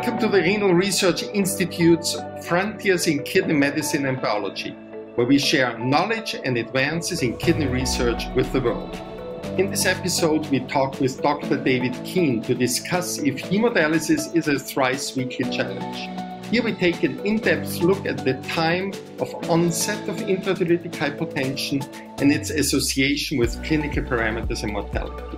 Welcome to the Renal Research Institute's Frontiers in Kidney Medicine and Biology, where we share knowledge and advances in kidney research with the world. In this episode, we talk with Dr. David Keane to discuss if hemodialysis is a thrice weekly challenge. Here we take an in-depth look at the time of onset of intradialytic hypotension and its association with clinical parameters and mortality.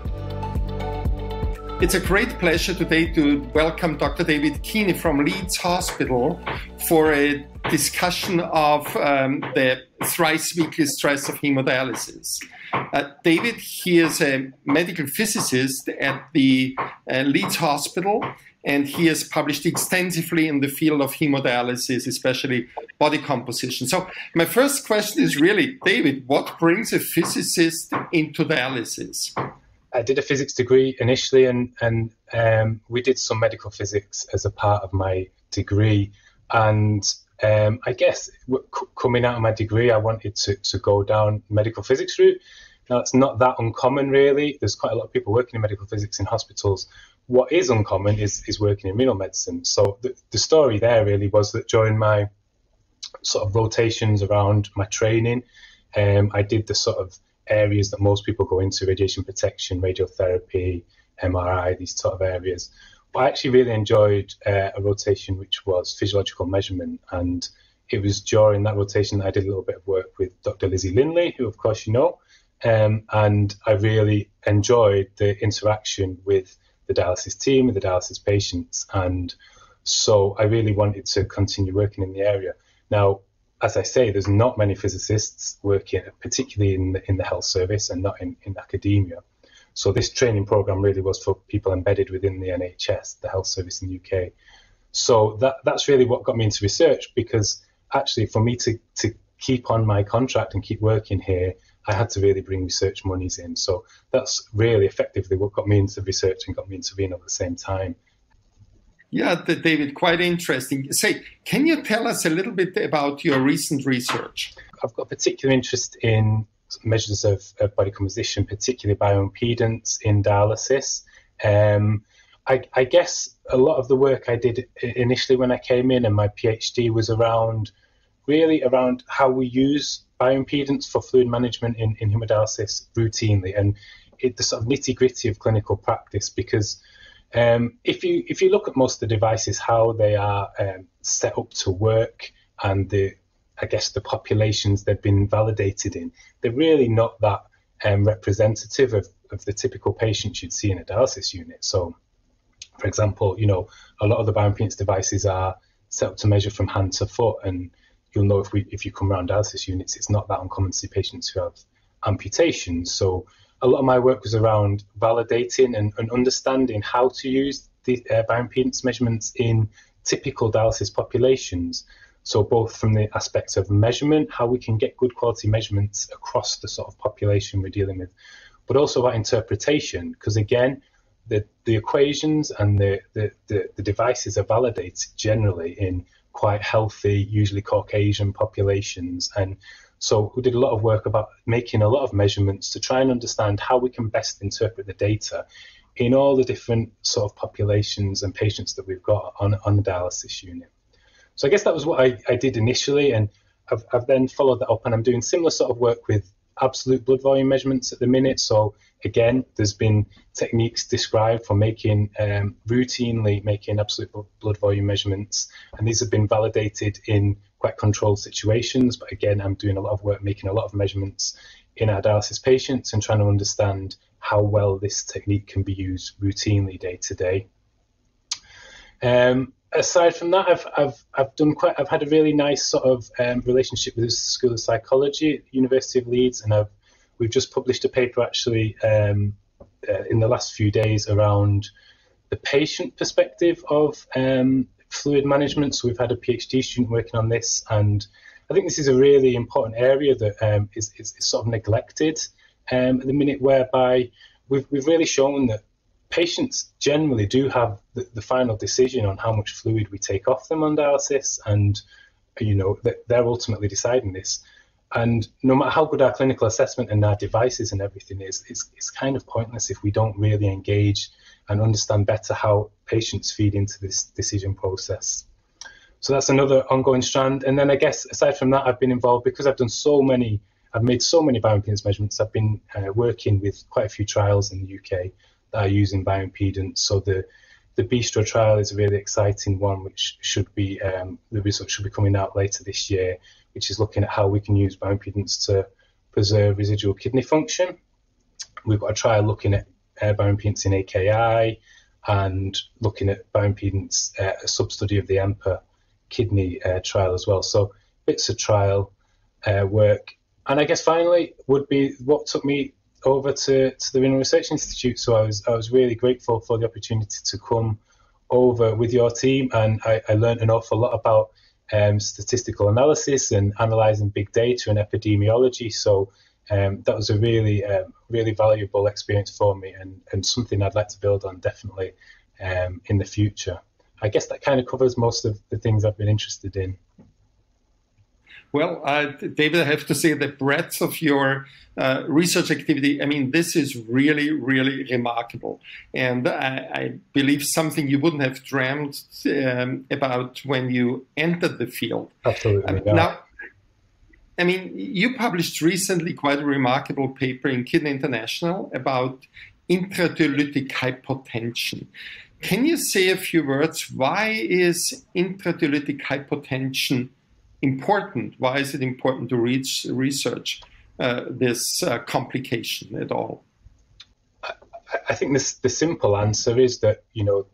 It's a great pleasure today to welcome Dr. David Keane from Leeds Hospital for a discussion of the thrice weekly stress of hemodialysis. David, he is a medical physicist at the Leeds Hospital, and he has published extensively in the field of hemodialysis, especially body composition. So my first question is really, David, what brings a physicist into dialysis? I did a physics degree initially, and we did some medical physics as a part of my degree. And I guess coming out of my degree, I wanted to go down medical physics route. Now, it's not that uncommon, really. There's quite a lot of people working in medical physics in hospitals. What is uncommon is working in renal medicine. So the story there really was that during my sort of rotations around my training, I did the sort of areas that most people go into: radiation protection, radiotherapy, MRI, these sort of areas. But I actually really enjoyed a rotation which was physiological measurement, and it was during that rotation that I did a little bit of work with Dr. Lizzie Linley, who of course you know, and I really enjoyed the interaction with the dialysis team, with the dialysis patients, and so I really wanted to continue working in the area. Now, as I say, there's not many physicists working, particularly in the health service and not in academia. So this training program really was for people embedded within the NHS, the health service in the UK. So that's really what got me into research, because actually for me to keep on my contract and keep working here, I had to really bring research monies in. So that's really effectively what got me into research and got me into renal at the same time. Yeah, David, quite interesting. Can you tell us a little bit about your recent research? I've got particular interest in measures of body composition, particularly bioimpedance in dialysis. I guess a lot of the work I did initially when I came in and my PhD was around how we use bioimpedance for fluid management in hemodialysis routinely, and the sort of nitty-gritty of clinical practice, because if you look at most of the devices, how they are set up to work, and the populations they've been validated in, they're really not that representative of the typical patients you'd see in a dialysis unit. So, for example, a lot of the bioimpedance devices are set up to measure from hand to foot, and you'll know if you come around dialysis units, it's not that uncommon to see patients who have amputations. So a lot of my work was around validating and understanding how to use the bioimpedance measurements in typical dialysis populations. So both from the aspects of measurement, how we can get good quality measurements across the sort of population we're dealing with, but also about interpretation, because again, the equations and the devices are validated generally in quite healthy, usually Caucasian populations. And so we did a lot of work about making a lot of measurements to try and understand how we can best interpret the data in all the different sort of populations and patients that we've got on the dialysis unit. So I guess that was what I did initially, and I've then followed that up, and I'm doing similar sort of work with absolute blood volume measurements at the minute. So again, there's been techniques described for routinely making absolute blood volume measurements, and these have been validated in quite controlled situations. But again, I'm doing a lot of work making a lot of measurements in our dialysis patients and trying to understand how well this technique can be used routinely day to day. Aside from that, I've had a really nice sort of relationship with the School of Psychology at the University of Leeds, and we've just published a paper actually in the last few days around the patient perspective of fluid management. So we've had a PhD student working on this, and I think this is a really important area that is sort of neglected at the minute, whereby we've really shown that patients generally do have the final decision on how much fluid we take off them on dialysis, and they're ultimately deciding this. And no matter how good our clinical assessment and our devices and everything is, it's kind of pointless if we don't really engage and understand better how patients feed into this decision process. So that's another ongoing strand. And then I guess aside from that, I've been involved because I've made so many bioimpedance measurements. I've been working with quite a few trials in the UK that are using bioimpedance. So the Bistro trial is a really exciting one, which should be, the results should be coming out later this year, which is looking at how we can use bioimpedance to preserve residual kidney function. We've got a trial looking at bioimpedance in AKI and looking at bioimpedance, a sub-study of the EMPA kidney trial as well. So bits of trial work. And I guess finally would be what took me over to the Renal Research Institute. So I was really grateful for the opportunity to come over with your team, and I learned an awful lot about statistical analysis and analysing big data and epidemiology. So that was a really valuable experience for me, and something I'd like to build on definitely in the future. I guess that kind of covers most of the things I've been interested in. Well, David, I have to say the breadth of your research activity, I mean, this is really, really remarkable. And I believe something you wouldn't have dreamed about when you entered the field. Absolutely. Yeah. Now, I mean, you published recently quite a remarkable paper in Kidney International about intradialytic hypotension. Can you say a few words? Why is intradialytic hypotension important? Why is it important to research this complication at all? I think the simple answer is that, you know,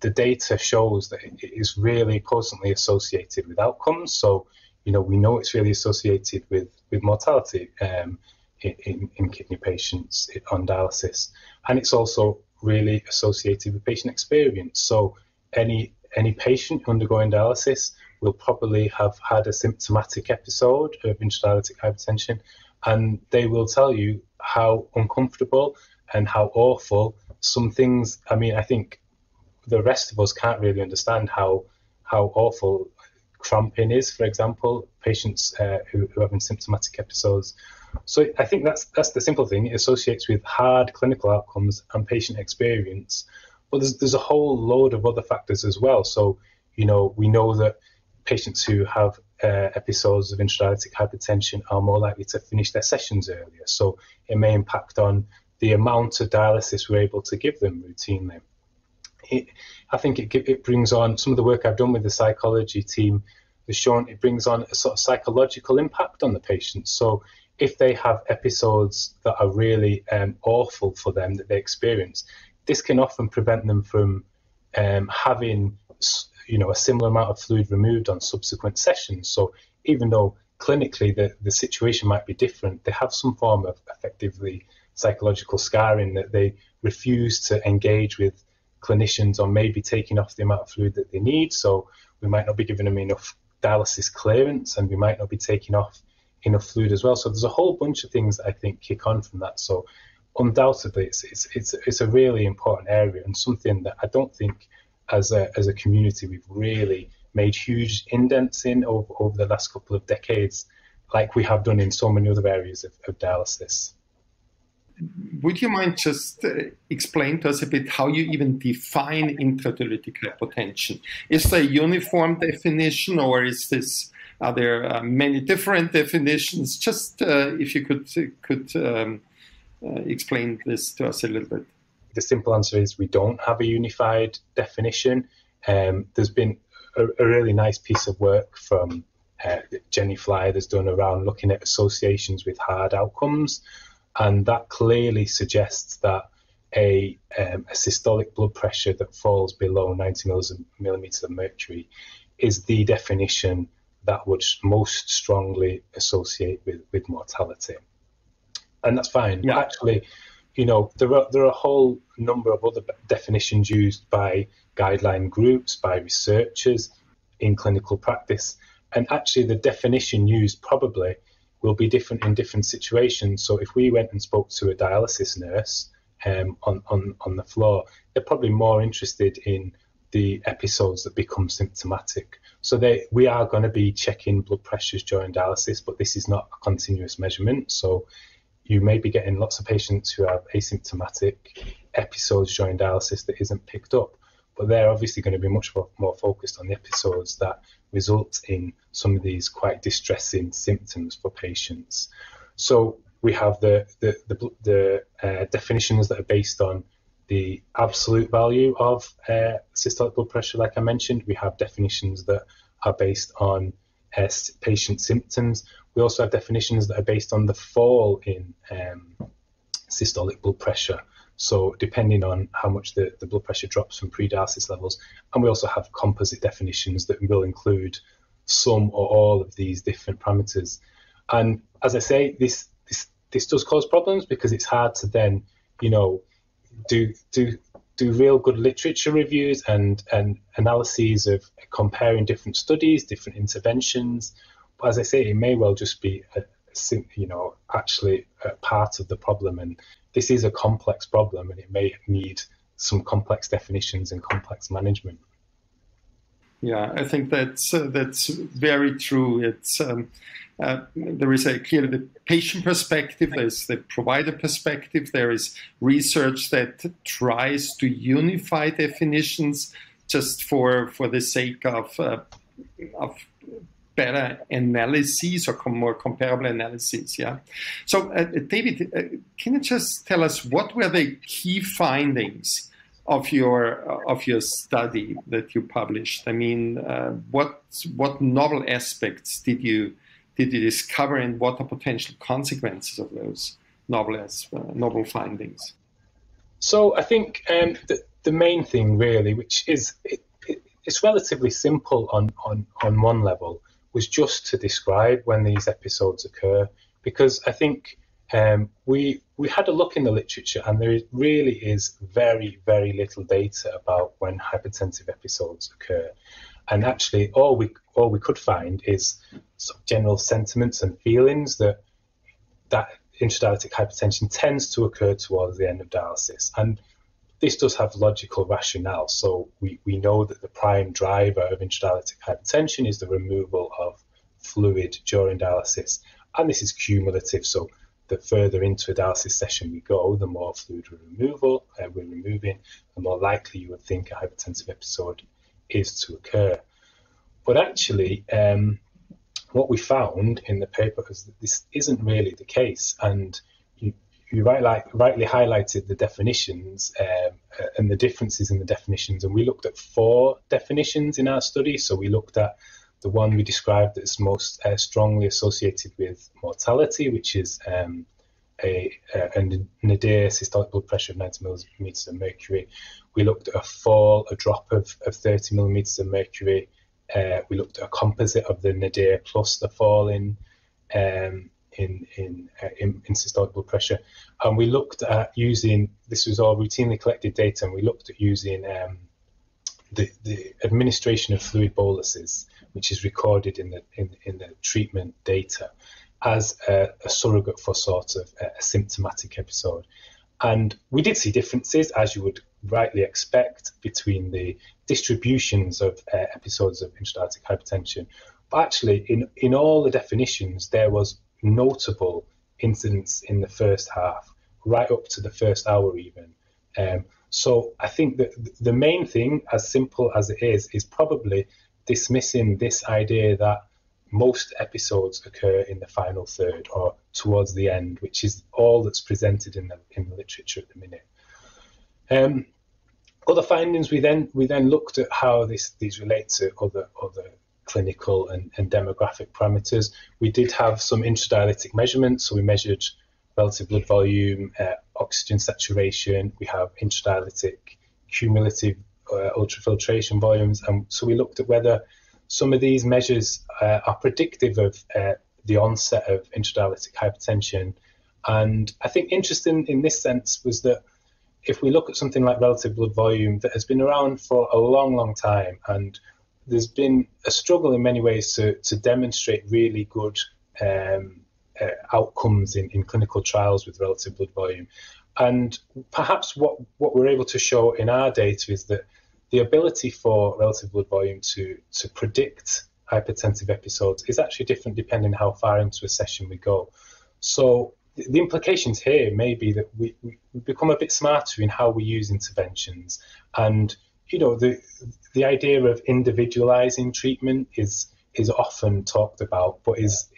the data shows that it is really closely associated with outcomes. So, you know, we know it's really associated with mortality in kidney patients on dialysis, and it's also really associated with patient experience. So any patient undergoing dialysis will probably have had a symptomatic episode of intradialytic hypertension, and they will tell you how uncomfortable and how awful some things. I mean, I think the rest of us can't really understand how awful cramping is, for example, patients who are having symptomatic episodes. So I think that's the simple thing. It associates with hard clinical outcomes and patient experience, but there's a whole load of other factors as well. So, you know, we know that patients who have episodes of intradialytic hypertension are more likely to finish their sessions earlier. So it may impact on the amount of dialysis we're able to give them routinely. I think it brings on, some of the work I've done with the psychology team has shown it brings on a sort of psychological impact on the patients. So if they have episodes that are really awful for them that they experience, this can often prevent them from having, you know, a similar amount of fluid removed on subsequent sessions. So even though clinically the situation might be different, they have some form of effectively psychological scarring that they refuse to engage with clinicians on maybe taking off the amount of fluid that they need. So we might not be giving them enough dialysis clearance, and we might not be taking off enough fluid as well. So there's a whole bunch of things that I think kick on from that. So undoubtedly it's a really important area, and something that I don't think as a community we've really made huge indents in over the last couple of decades, like we have done in so many other areas of dialysis. Would you mind just explain to us a bit how you even define intradialytic hypotension? Is there a uniform definition, or are there many different definitions? Just if you could explain this to us a little bit. The simple answer is we don't have a unified definition. There's been a really nice piece of work from Jenny Fly that's done around looking at associations with hard outcomes. And that clearly suggests that a systolic blood pressure that falls below 90 millimeters of mercury is the definition that would most strongly associate with mortality. And that's fine. Yeah. Actually, you know, there are a whole number of other definitions used by guideline groups, by researchers in clinical practice. And actually the definition used probably will be different in different situations. So if we went and spoke to a dialysis nurse on the floor, they're probably more interested in the episodes that become symptomatic. So we are going to be checking blood pressures during dialysis, but this is not a continuous measurement. So you may be getting lots of patients who have asymptomatic episodes during dialysis that isn't picked up. but they're obviously going to be much more focused on the episodes that result in some of these quite distressing symptoms for patients. So we have the definitions that are based on the absolute value of systolic blood pressure, like I mentioned. We have definitions that are based on patient symptoms. We also have definitions that are based on the fall in systolic blood pressure, so depending on how much the blood pressure drops from pre-dialysis levels. And we also have composite definitions that will include some or all of these different parameters. And as I say, this does cause problems, because it's hard to then, do real good literature reviews and analyses of comparing different studies, different interventions. But as I say, it may well just be actually a part of the problem, and this is a complex problem, and it may need some complex definitions and complex management. Yeah, I think that's very true. It's there is clearly the patient perspective, there's the provider perspective, there is research that tries to unify definitions just for the sake of better analyses or more comparable analyses. Yeah. So, David, can you just tell us what were the key findings of your study that you published? I mean, what novel aspects did you discover, and what are potential consequences of those novel findings? So I think the main thing really, which is it's relatively simple on one level, was just to describe when these episodes occur, because I think we had a look in the literature, and there really is very, very little data about when hypertensive episodes occur. And actually, all we could find is sort of general sentiments and feelings that intradialytic hypertension tends to occur towards the end of dialysis. And this does have logical rationale. So we know that the prime driver of intradialytic hypertension is the removal of fluid during dialysis. And this is cumulative. So the further into a dialysis session we go, the more fluid we're removing, the more likely you would think a hypertensive episode is to occur. But actually, what we found in the paper is that this isn't really the case. And you rightly highlighted the definitions and the differences in the definitions. And we looked at 4 definitions in our study. So we looked at the one we described as most strongly associated with mortality, which is a nadir systolic blood pressure of 90 millimeters of mercury. We looked at a drop of 30 millimeters of mercury. We looked at a composite of the nadir plus the fall in systolic blood pressure, and we looked at using, this was all routinely collected data, and we looked at using the administration of fluid boluses, which is recorded in the treatment data, as a surrogate for sort of a symptomatic episode. And we did see differences, as you would rightly expect, between the distributions of episodes of intradialytic hypertension. But actually, in all the definitions, there was notable incidence in the first half, right up to the first hour even. So I think that the main thing, as simple as it is probably dismissing this idea that most episodes occur in the final third or towards the end, which is all that's presented in the literature at the minute. Other findings, we then looked at how these relate to other clinical and demographic parameters. We did have some intradialytic measurements, so we measured relative blood volume, oxygen saturation. We have intradialytic cumulative ultrafiltration volumes, and so we looked at whether some of these measures are predictive of the onset of intradialytic hypertension. And I think interesting in this sense was that if we look at something like relative blood volume that has been around for a long, long time, and there's been a struggle in many ways to demonstrate really good outcomes in clinical trials with relative blood volume. And perhaps what we're able to show in our data is that the ability for relative blood volume to predict hypertensive episodes is actually different depending how far into a session we go. So the implications here may be that we become a bit smarter in how we use interventions, and you know, the idea of individualizing treatment is often talked about, but is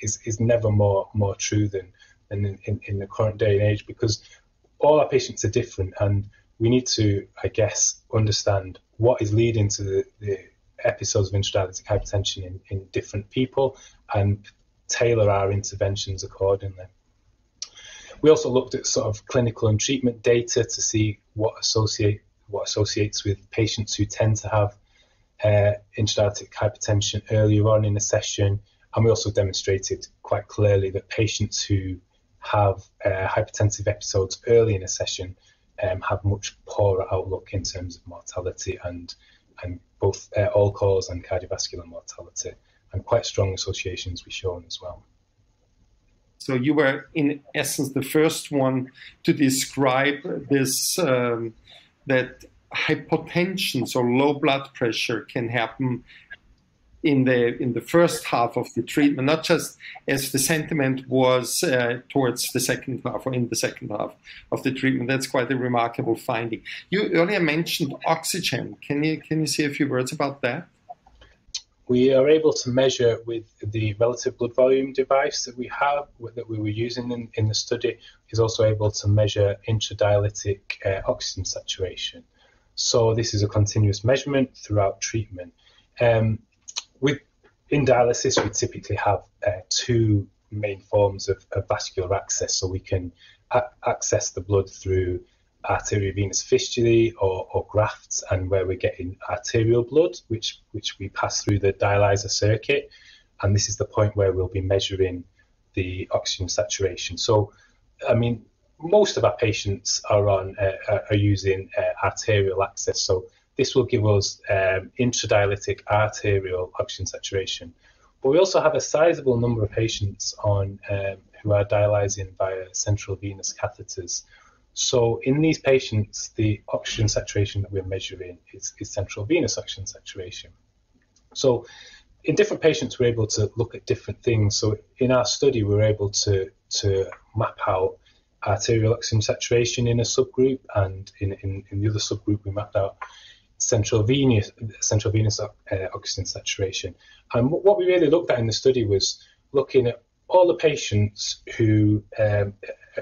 never more true than in the current day and age, because all our patients are different, and we need to, I guess, understand what is leading to the episodes of intradialytic hypertension in different people and tailor our interventions accordingly. We also looked at sort of clinical and treatment data to see what associates with patients who tend to have intradialytic hypertension earlier on in a session, and we also demonstrated quite clearly that patients who have hypertensive episodes early in a session have much poorer outlook in terms of mortality and both all-cause and cardiovascular mortality, and quite strong associations were shown as well. So you were, in essence, the first one to describe this, that hypotension, so low blood pressure, can happen in the first half of the treatment, not just as the sentiment was towards the second half or in the second half of the treatment. That's quite a remarkable finding. You earlier mentioned oxygen. Can you say a few words about that? We are able to measure with the relative blood volume device that we were using in the study, is also able to measure intradialytic oxygen saturation. So this is a continuous measurement throughout treatment. In dialysis, we typically have two main forms of vascular access. So we can access the blood through arteriovenous fistulae or grafts, and where we're getting arterial blood, which we pass through the dialyzer circuit. And this is the point where we'll be measuring the oxygen saturation. So, I mean, most of our patients are using arterial access. So this will give us intradialytic arterial oxygen saturation. But we also have a sizable number of patients on who are dialyzing via central venous catheters. So in these patients, the oxygen saturation that we're measuring is central venous oxygen saturation. So in different patients, we're able to look at different things. So in our study, we were able to map out arterial oxygen saturation in a subgroup, and in the other subgroup, we mapped out central venous oxygen saturation. And what we really looked at in the study was looking at all the patients who, at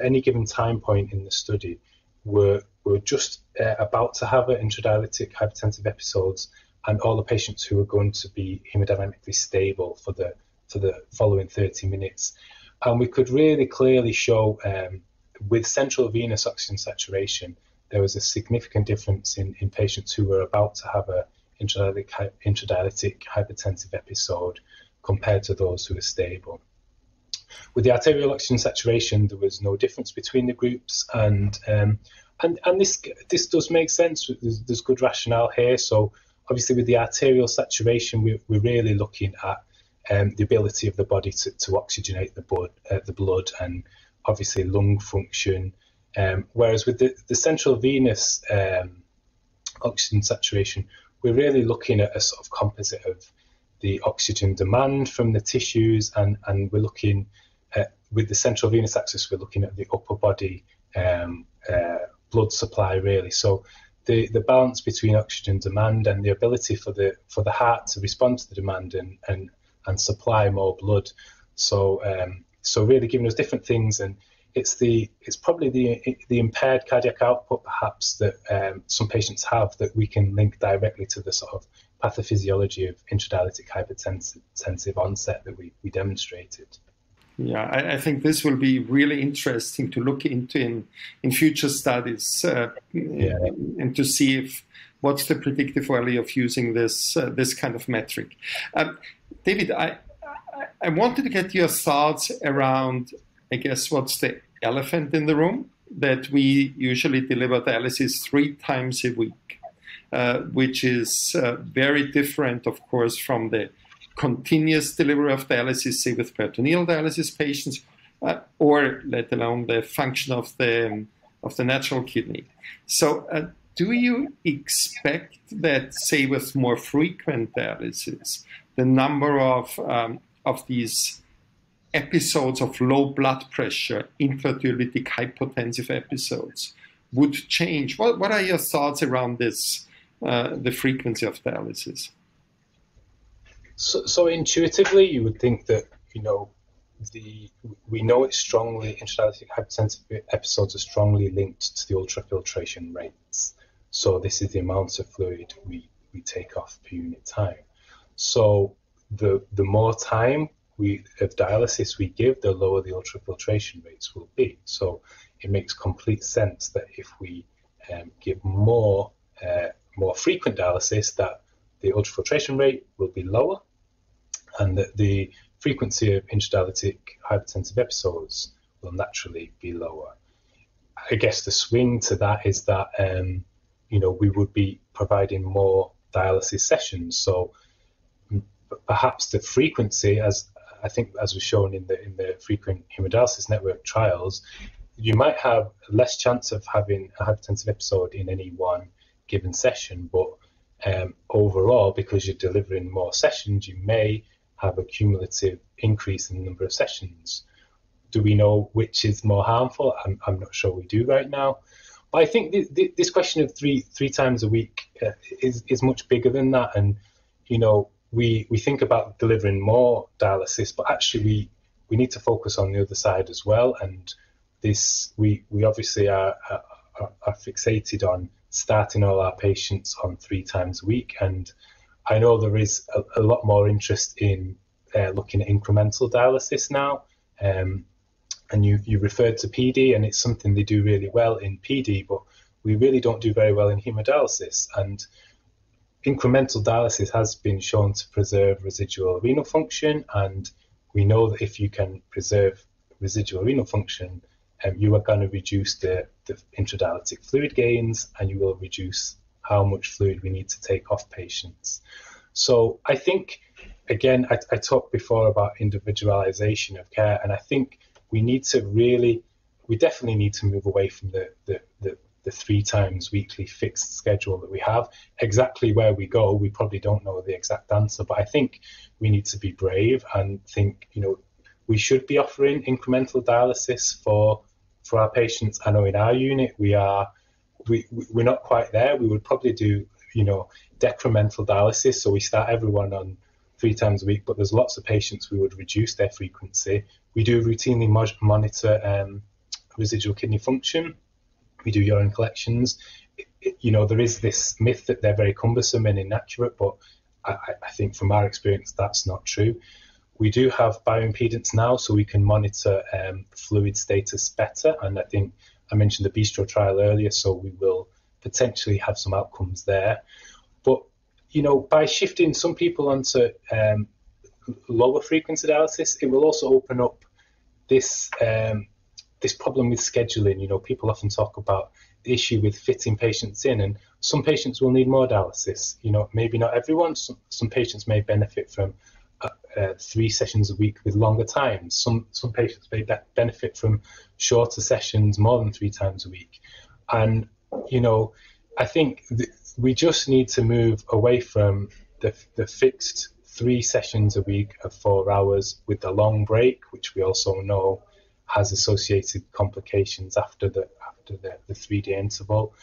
any given time point in the study, were just about to have intradialytic hypertensive episodes, and all the patients who were going to be hemodynamically stable for the following 30 minutes. And we could really clearly show with central venous oxygen saturation, there was a significant difference in patients who were about to have intradialytic hypertensive episode compared to those who were stable. With the arterial oxygen saturation, there was no difference between the groups, and this does make sense. There's good rationale here. So obviously, with the arterial saturation, we're really looking at the ability of the body to oxygenate the blood, and obviously lung function. Whereas with the central venous oxygen saturation, we're really looking at a sort of composite of the oxygen demand from the tissues, and we're looking at, with the central venous axis, we're looking at the upper body blood supply, really. So the balance between oxygen demand and the ability for the heart to respond to the demand and supply more blood. So really giving us different things, and it's probably the impaired cardiac output perhaps that some patients have, that we can link directly to the sort of pathophysiology of intradialytic hypertensive onset that we demonstrated. Yeah, I think this will be really interesting to look into in future studies, and to see what's the predictive value of using this kind of metric. David, I wanted to get your thoughts around, I guess, what's the elephant in the room, that we usually deliver dialysis 3 times a week, which is very different, of course, from the continuous delivery of dialysis, say with peritoneal dialysis patients, or let alone the function of the natural kidney. So do you expect that, say, with more frequent dialysis, the number of these episodes of low blood pressure, intradialytic hypotensive episodes, would change? What are your thoughts around this the frequency of dialysis? So intuitively, you would think that, we know it's strongly, intradialytic hypertensive episodes are strongly linked to the ultrafiltration rates. So this is the amount of fluid we take off per unit time. So the more time of dialysis we give, the lower the ultrafiltration rates will be. So it makes complete sense that if we give more frequent dialysis, that the ultrafiltration rate will be lower, and that the frequency of intradialytic hypertensive episodes will naturally be lower. I guess the swing to that is that we would be providing more dialysis sessions. So perhaps the frequency, as was shown in the frequent hemodialysis network trials, you might have less chance of having a hypertensive episode in any one given session, but overall, because you're delivering more sessions, you may have a cumulative increase in the number of sessions. Do we know which is more harmful? I'm not sure we do right now. But I think this question of three times a week is much bigger than that. And, we think about delivering more dialysis, but actually we need to focus on the other side as well. And this, we obviously are fixated on starting all our patients on 3 times a week. And I know there is a lot more interest in looking at incremental dialysis now. And you referred to PD, and it's something they do really well in PD, but we really don't do very well in hemodialysis. And incremental dialysis has been shown to preserve residual renal function, and we know that if you can preserve residual renal function, you are going to reduce the intradialytic fluid gains, and you will reduce how much fluid we need to take off patients. So I think, again, I talked before about individualization of care, and I think we definitely need to move away from the 3 times weekly fixed schedule that we have. Exactly where we go, we probably don't know the exact answer, but I think we need to be brave and think, we should be offering incremental dialysis for our patients. I know in our unit we're not quite there. We would probably do, decremental dialysis, so we start everyone on 3 times a week, but there's lots of patients we would reduce their frequency. We do routinely monitor residual kidney function. We do urine collections. There is this myth that they're very cumbersome and inaccurate, but I think from our experience, that's not true. We do have bioimpedance now, so we can monitor fluid status better. And I think I mentioned the Bistro trial earlier, so we will potentially have some outcomes there. But, by shifting some people onto lower frequency dialysis, it will also open up this problem with scheduling. People often talk about the issue with fitting patients in, and some patients will need more dialysis. Maybe not everyone. Some patients may benefit from 3 sessions a week with longer times. Some patients may benefit from shorter sessions, more than 3 times a week. And, I think we just need to move away from the fixed 3 sessions a week of 4 hours with the long break, which we also know has associated complications after the 3-day interval.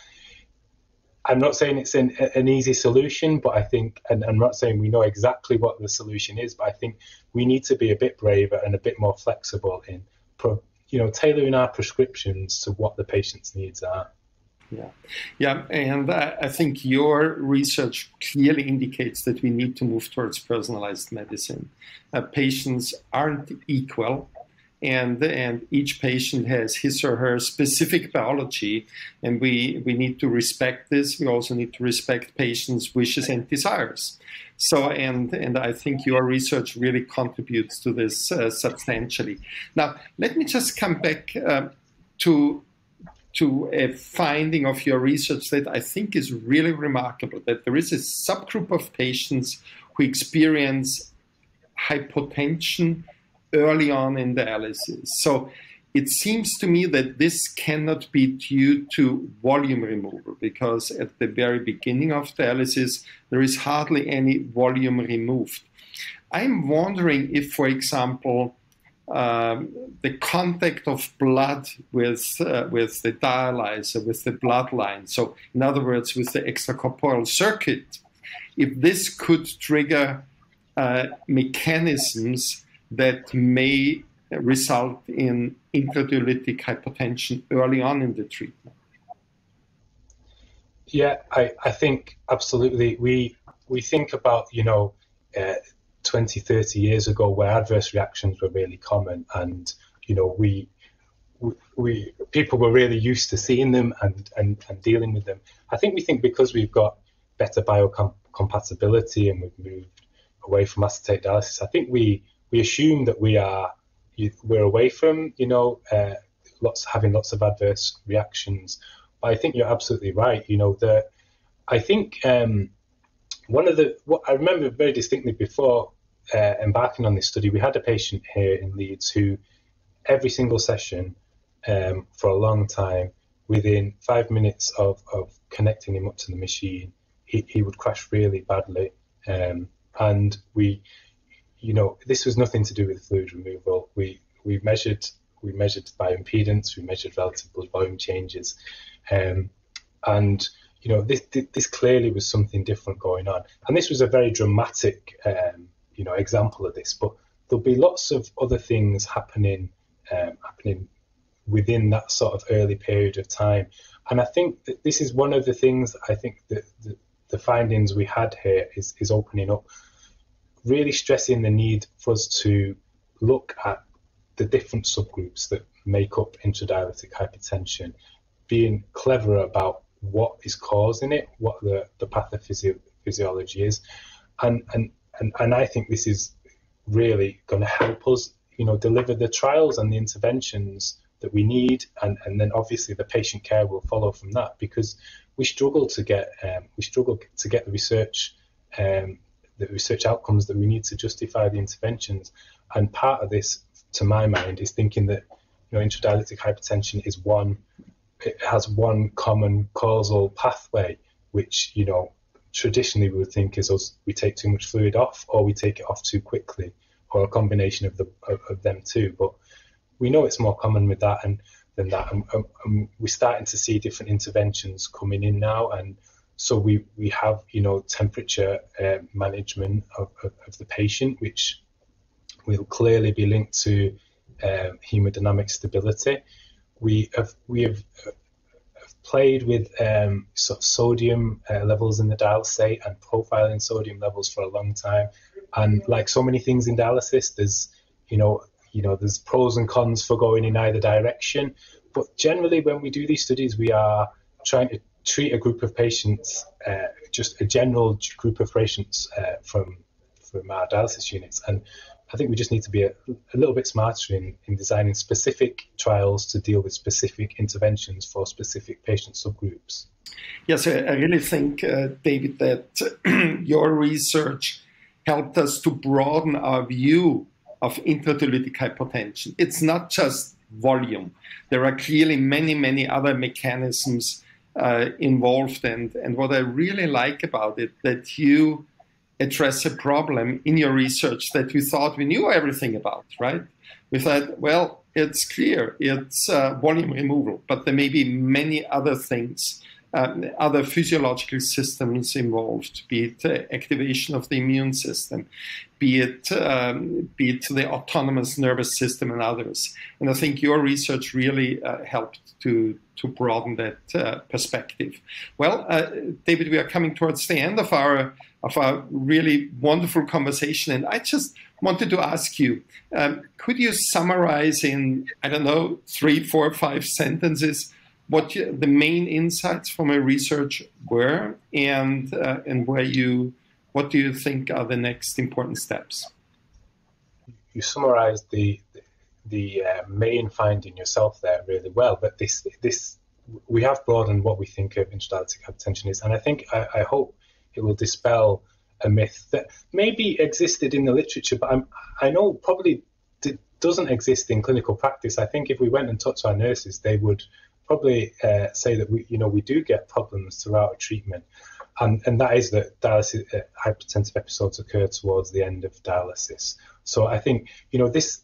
I'm not saying it's an easy solution, but I think, and I'm not saying we know exactly what the solution is, but I think we need to be a bit braver and a bit more flexible in, tailoring our prescriptions to what the patient's needs are. Yeah, and I think your research clearly indicates that we need to move towards personalized medicine. Patients aren't equal, and each patient has his or her specific biology, and we need to respect this. We also need to respect patients' wishes and desires. So, and I think your research really contributes to this substantially. Now, let me just come back to a finding of your research that I think is really remarkable, that there is a subgroup of patients who experience hypotension early on in dialysis. So it seems to me that this cannot be due to volume removal, because at the very beginning of dialysis, there is hardly any volume removed. I'm wondering if, for example, the contact of blood with the dialyzer, with the bloodline. So, in other words, with the extracorporeal circuit, if this could trigger mechanisms that may result in intradialytic hypotension early on in the treatment. Yeah, I think absolutely. We think about, 20, 30 years ago where adverse reactions were really common, and, we people were really used to seeing them and dealing with them. I think we think because we've got better biocompatibility and we've moved away from acetate dialysis, I think we assume that we're away from, having lots of adverse reactions. But I think you're absolutely right. I think what I remember very distinctly before embarking on this study, we had a patient here in Leeds who every single session for a long time, within 5 minutes of connecting him up to the machine, he would crash really badly. And this was nothing to do with fluid removal. We measured bioimpedance, we measured relative blood volume changes, and this clearly was something different going on. And this was a very dramatic example of this, but there'll be lots of other things happening within that sort of early period of time. And I think that this is one of the things I think that the findings we had here is opening up, really stressing the need for us to look at the different subgroups that make up intradialytic hypertension, being clever about what is causing it, what the pathophysiology is, and I think this is really going to help us, deliver the trials and the interventions that we need, and then obviously the patient care will follow from that, because we struggle to get the research outcomes that we need to justify the interventions. And part of this, to my mind, is thinking that intradialytic hypertension has one common causal pathway, which traditionally we would think is we take too much fluid off, or we take it off too quickly, or a combination of them too. But we know it's more common with that than that, and we're starting to see different interventions coming in now, and so we have temperature management of the patient, which will clearly be linked to hemodynamic stability. We have played with sort of sodium levels in the dialysate and profiling sodium levels for a long time, and like so many things in dialysis, there's there's pros and cons for going in either direction. But generally, when we do these studies, we are trying to treat a group of patients, just a general group of patients from our dialysis units. And I think we just need to be a little bit smarter in designing specific trials to deal with specific interventions for specific patient subgroups. Yes, I really think, David, that your research helped us to broaden our view of intradialytic hypotension. It's not just volume. There are clearly many, many other mechanisms involved. And what I really like about it, that you address a problem in your research that we thought we knew everything about, right? We thought, well, it's clear, it's volume removal, but there may be many other things, other physiological systems involved, be it activation of the immune system, be it the autonomous nervous system and others. And I think your research really helped to broaden that perspective. Well, David, we are coming towards the end of our really wonderful conversation, and I just wanted to ask you, could you summarize in, 3, 4, 5 sentences what the main insights from your research were, and what do you think are the next important steps? You summarized the main finding yourself there really well, but this we have broadened what we think of intradialytic hypertension is, and I hope it will dispel a myth that maybe existed in the literature, but I know probably doesn't exist in clinical practice. I think if we went and talked to our nurses, they would probably say that we do get problems throughout a treatment, and that is that dialysis hypertensive episodes occur towards the end of dialysis. So I think this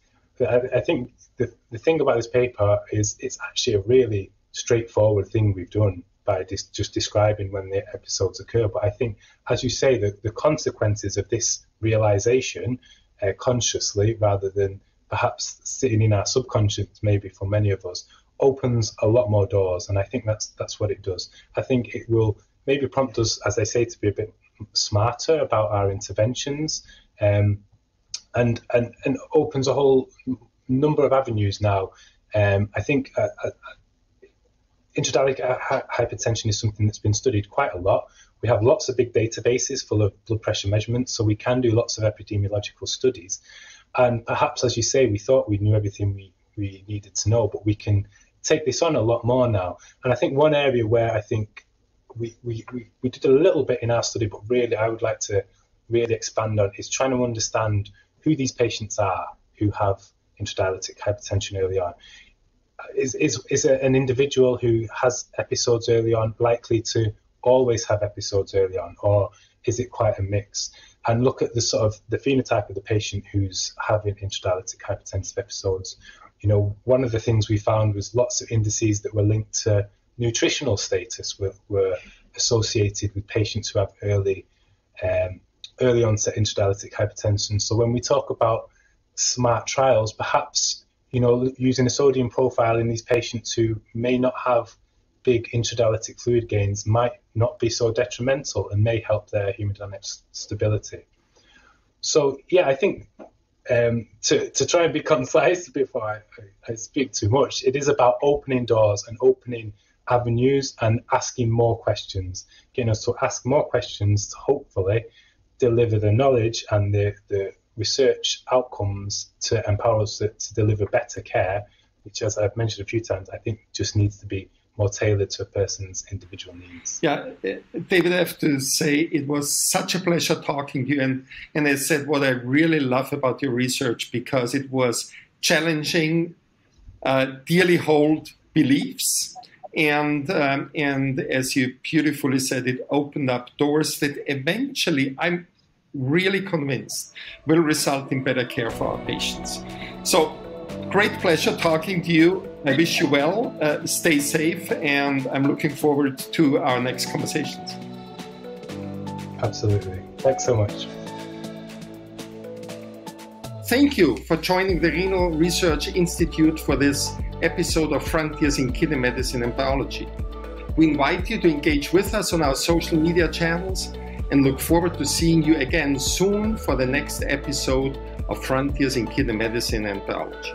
I think the thing about this paper is it's actually a really straightforward thing we've done by just describing when the episodes occur. But I think, as you say, the consequences of this realization consciously, rather than perhaps sitting in our subconscious, maybe for many of us, opens a lot more doors. And I think that's what it does. I think it will maybe prompt us, as I say, to be a bit smarter about our interventions, and opens a whole number of avenues now. I think intradialytic hypertension is something that's been studied quite a lot. We have lots of big databases full of blood pressure measurements, so we can do lots of epidemiological studies. And perhaps, as you say, we thought we knew everything we needed to know, but we can take this on a lot more now. And I think one area where I think we did a little bit in our study, but really I would like to really expand on, is trying to understand who these patients are who have intradialytic hypertension early on. Is an individual who has episodes early on likely to always have episodes early on, or is it quite a mix? And look at the sort of the phenotype of the patient who's having intradialytic hypertensive episodes. You know, one of the things we found was lots of indices that were linked to nutritional status were associated with patients who have early onset intradialytic hypertension. So when we talk about smart trials, perhaps, you know, using a sodium profile in these patients who may not have big intradialytic fluid gains might not be so detrimental and may help their hemodynamic stability. So yeah, I think to try and be concise before I speak too much, it is about opening doors and opening avenues and asking more questions, getting us to ask more questions to hopefully deliver the knowledge and the research outcomes to empower us to deliver better care, which, as I've mentioned a few times, I think just needs to be more tailored to a person's individual needs. Yeah, David, I have to say it was such a pleasure talking to you. And I said what I really love about your research, because it was challenging, dearly held beliefs. And as you beautifully said, it opened up doors that eventually, I'm really convinced, will result in better care for our patients. So, great pleasure talking to you. I wish you well, stay safe, and I'm looking forward to our next conversations. Absolutely. Thanks so much. Thank you for joining the Renal Research Institute for this episode of Frontiers in Kidney Medicine and Biology. We invite you to engage with us on our social media channels and look forward to seeing you again soon for the next episode of Frontiers in Kidney Medicine and Biology.